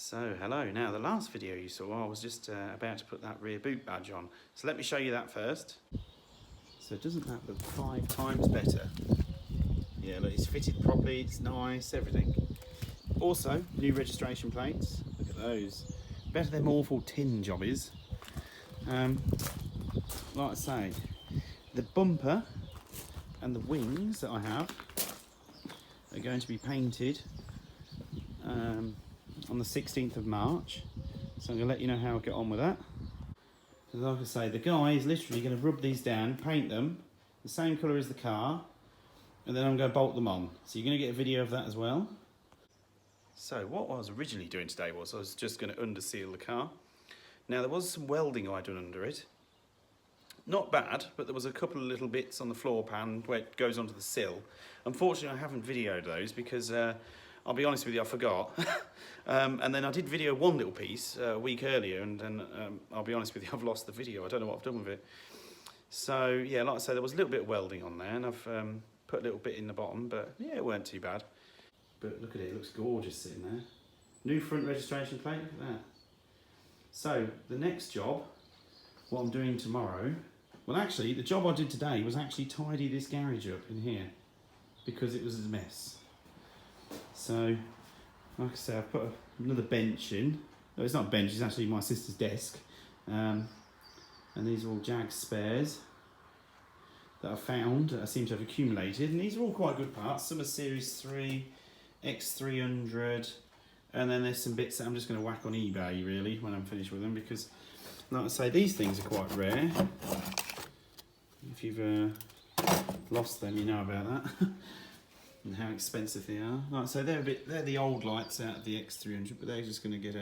So hello, now the last video you saw I was just about to put that rear boot badge on. So let me show you that first. So doesn't that look 5 times better? Yeah, look, it's fitted properly, it's nice, everything. Also, new registration plates, look at those. Better than awful tin jobbies. Like I say, the bumper and the wings that I have are going to be painted on the 16th of March, so I'm going to let you know how I get on with that. So like I say, the guy is literally going to rub these down, paint them the same colour as the car, and then I'm going to bolt them on. So you're going to get a video of that as well. So what I was originally doing today was I was just going to underseal the car. Now there was some welding I'd done under it. Not bad, but there was a couple of little bits on the floor pan where it goes onto the sill. Unfortunately I haven't videoed those because I'll be honest with you, I forgot. And then I did video one little piece a week earlier, and then I'll be honest with you, I've lost the video. I don't know what I've done with it. So yeah, like I say, there was a little bit of welding on there, and I've put a little bit in the bottom, but yeah, it weren't too bad. But look at it, it looks gorgeous sitting there. New front registration plate, look at that. So the next job, what I'm doing tomorrow, well actually, the job I did today was actually tidy this garage up in here, because it was a mess. So, like I say, I've put another bench in. No, it's not a bench, it's actually my sister's desk. And these are all Jag spares that I found, that I seem to have accumulated. And these are all quite good parts. Some are Series 3, X300. And then there's some bits that I'm just going to whack on eBay, really, when I'm finished with them. Because, like I say, these things are quite rare. If you've lost them, you know about that. And how expensive they are. Like I say, they're the old lights out of the X300, but they're just going to get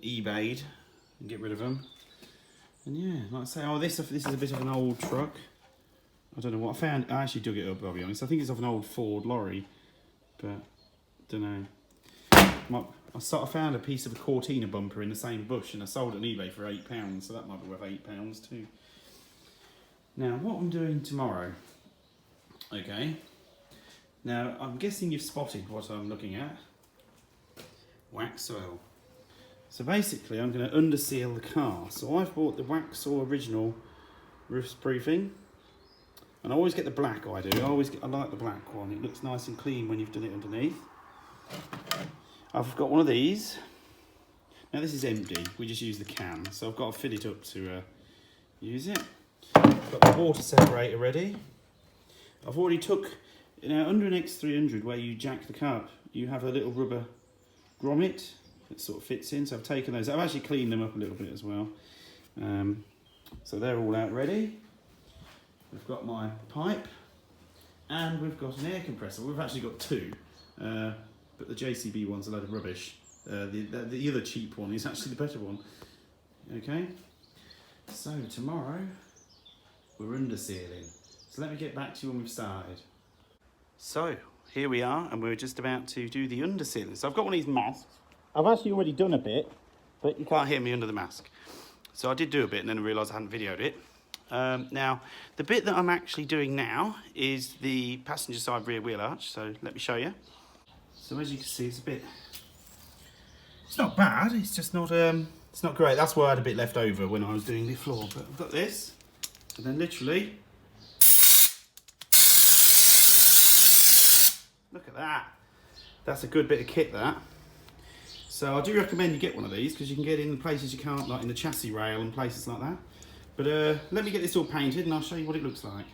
eBayed and get rid of them. And yeah, like I say, oh, this is a bit of an old truck. I don't know what I found. I actually dug it up, I'll be honest. I think it's off an old Ford lorry, but don't know. I found a piece of a Cortina bumper in the same bush, and I sold it on eBay for £8, so that might be worth £8 too. Now, what I'm doing tomorrow, okay. Now, I'm guessing you've spotted what I'm looking at. Waxaw. So basically, I'm going to underseal the car. So I've bought the Waxaw original roof proofing. And I always get the black, I do. I like the black one. It looks nice and clean when you've done it underneath. I've got one of these. Now this is empty. We just use the can. So I've got to fill it up to use it. I've got the water separator ready. I've already took... Now, under an X300, where you jack the car up, you have a little rubber grommet that sort of fits in. So I've taken those. I've actually cleaned them up a little bit as well. So they're all out ready. We've got my pipe, and we've got an air compressor. We've actually got two, but the JCB one's a load of rubbish. The other cheap one is actually the better one. Okay. So tomorrow we're undersealing. So let me get back to you when we've started. So, here we are, and we're just about to do the undersealing. So I've got one of these masks. I've actually already done a bit, but you can't hear me under the mask. So I did do a bit, and then I realised I hadn't videoed it. Now, the bit that I'm actually doing now is the passenger side rear wheel arch, so let me show you. So as you can see, it's not bad, it's just not, it's not great. That's why I had a bit left over when I was doing the floor, but I've got this, and then literally, look at that. That's a good bit of kit, that. So I do recommend you get one of these, because you can get it in places you can't, like in the chassis rail and places like that. But let me get this all painted and I'll show you what it looks like.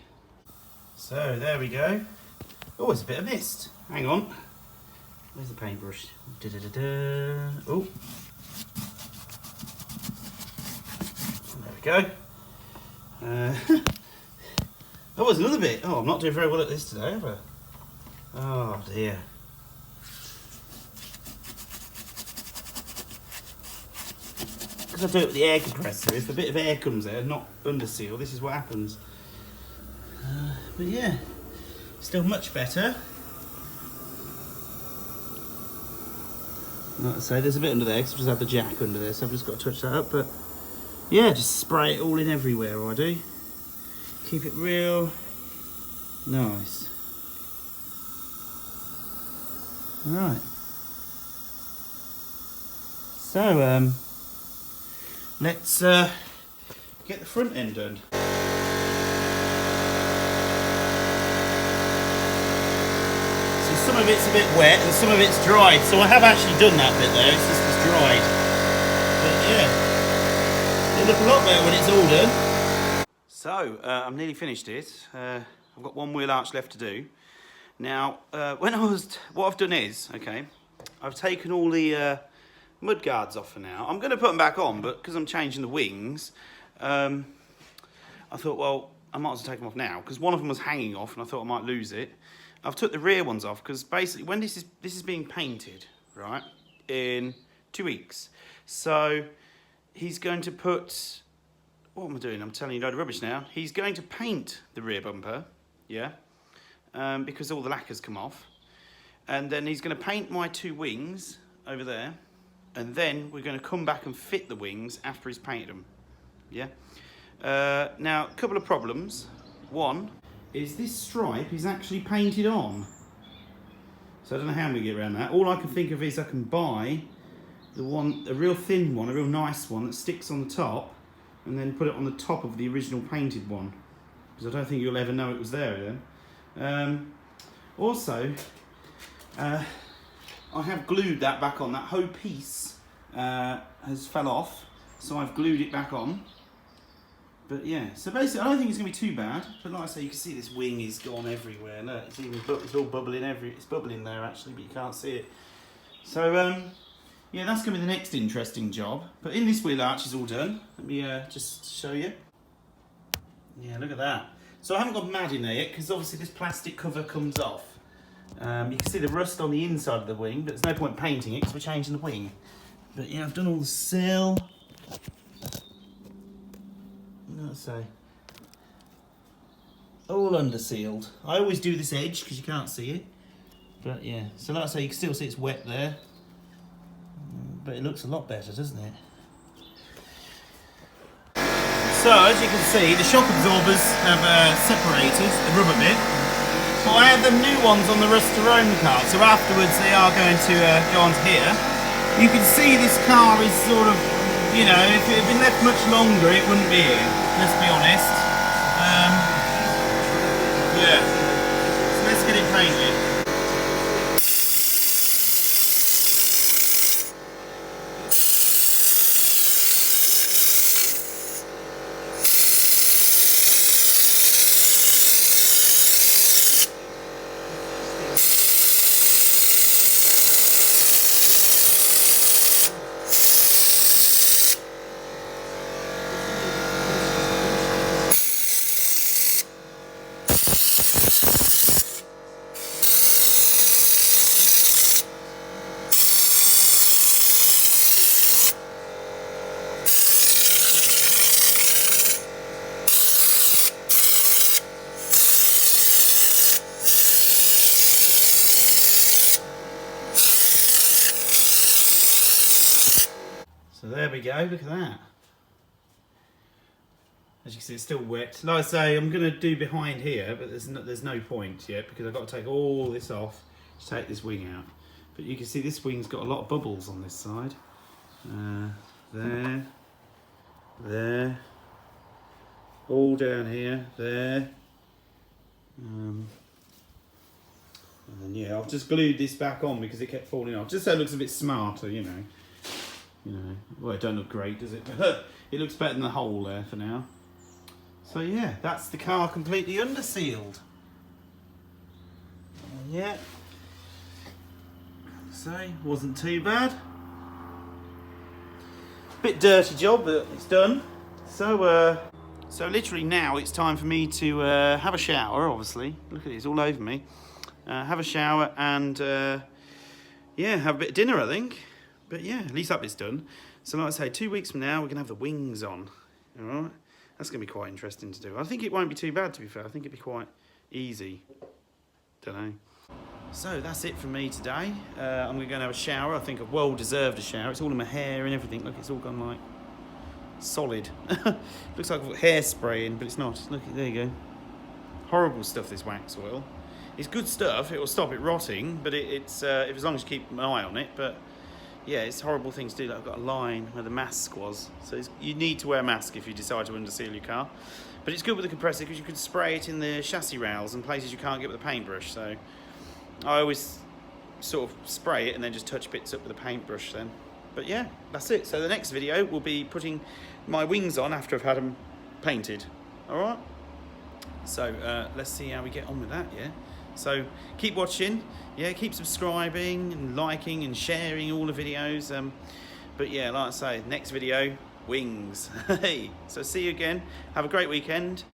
So there we go. Oh, there's a bit of mist. Hang on. Where's the paintbrush? Oh. There we go. Oh, there's another bit. Oh, I'm not doing very well at this today, have I? Oh dear. Because I do it with the air compressor, if a bit of air comes there, not underseal, this is what happens. But yeah, still much better. Like I say, there's a bit under there because I've just had the jack under there, so I've just got to touch that up. But yeah, just spray it all in everywhere, I do. Keep it real nice. Right. So let's get the front end done. So some of it's a bit wet and some of it's dried. So I have actually done that bit there. It's just it's dried. But yeah, it'll look a lot better when it's all done. So I'm nearly finished it. I've got one wheel arch left to do. Now, what I've done is, okay, I've taken all the mud guards off for now. I'm going to put them back on, but because I'm changing the wings, I thought, well, I might as well take them off now, because one of them was hanging off and I thought I might lose it. I've took the rear ones off, because basically when this is being painted, right, in 2 weeks. So he's going to put, what am I doing? I'm telling you a load of rubbish now. He's going to paint the rear bumper, yeah, because all the lacquer's come off. And then he's going to paint my 2 wings over there. And then we're going to come back and fit the wings after he's painted them. Yeah. Now, a couple of problems. One is this stripe is actually painted on. So I don't know how I'm going to get around that. All I can think of is I can buy a real thin one, a real nice one that sticks on the top, and then put it on the top of the original painted one. Because I don't think you'll ever know it was there then. Also, I have glued that back on. That whole piece has fell off, so I've glued it back on. But yeah, so basically I don't think it's going to be too bad. But like I say, you can see this wing is gone everywhere. Look, it's all bubbling it's bubbling there actually, but you can't see it. So yeah, that's going to be the next interesting job. But in this wheel arch is all done. Let me just show you. Yeah, look at that. So I haven't got mad in there yet, because obviously this plastic cover comes off. You can see the rust on the inside of the wing, but there's no point painting it because we're changing the wing. But yeah, I've done all the sill. What did I say? All undersealed. I always do this edge because you can't see it. But yeah, so like I say, you can still see it's wet there. But it looks a lot better, doesn't it? So as you can see, the shock absorbers have separated the rubber bit. But I had the new ones on the Rust-to-Roam car, so afterwards they are going to go onto here. You can see this car is sort of, you know, if it had been left much longer it wouldn't be here, let's be honest. Yeah, so let's get it painted. So there we go, look at that. As you can see, it's still wet. Like I say, I'm going to do behind here, but there's no point yet because I've got to take all this off to take this wing out. But you can see this wing's got a lot of bubbles on this side. There, all down here, there. And then yeah, I've just glued this back on because it kept falling off, just so it looks a bit smarter, you know. Well, it don't look great, does it? But it looks better than the hole there for now. So yeah, that's the car completely undersealed. Yeah. So, wasn't too bad. Bit dirty job, but it's done. So literally now it's time for me to have a shower, obviously. Look at it, it's all over me. Have a shower and yeah, have a bit of dinner, I think. But yeah, at least that bit's done. So like I say, 2 weeks from now, we're going to have the wings on. All right? That's going to be quite interesting to do. I think it won't be too bad, to be fair. I think it'll be quite easy. Don't know. So that's it from me today. I'm going to go and have a shower. I think I've well deserved a shower. It's all in my hair and everything. Look, it's all gone like solid. Looks like I've got hairspray in, but it's not. Look, there you go. Horrible stuff, this wax oil. It's good stuff. It will stop it rotting, but it's if as long as you keep an eye on it. But yeah, it's a horrible thing to do. Like, I've got a line where the mask was, so you need to wear a mask if you decide to underseal your car. But it's good with the compressor because you can spray it in the chassis rails and places you can't get with a paintbrush. So I always sort of spray it and then just touch bits up with a paintbrush then. But yeah, that's it. So the next video will be putting my wings on after I've had them painted. All right. So let's see how we get on with that. Yeah. So keep watching. Yeah, keep subscribing and liking and sharing all the videos. But yeah, like I say, next video, wings. Hey. So see you again. Have a great weekend.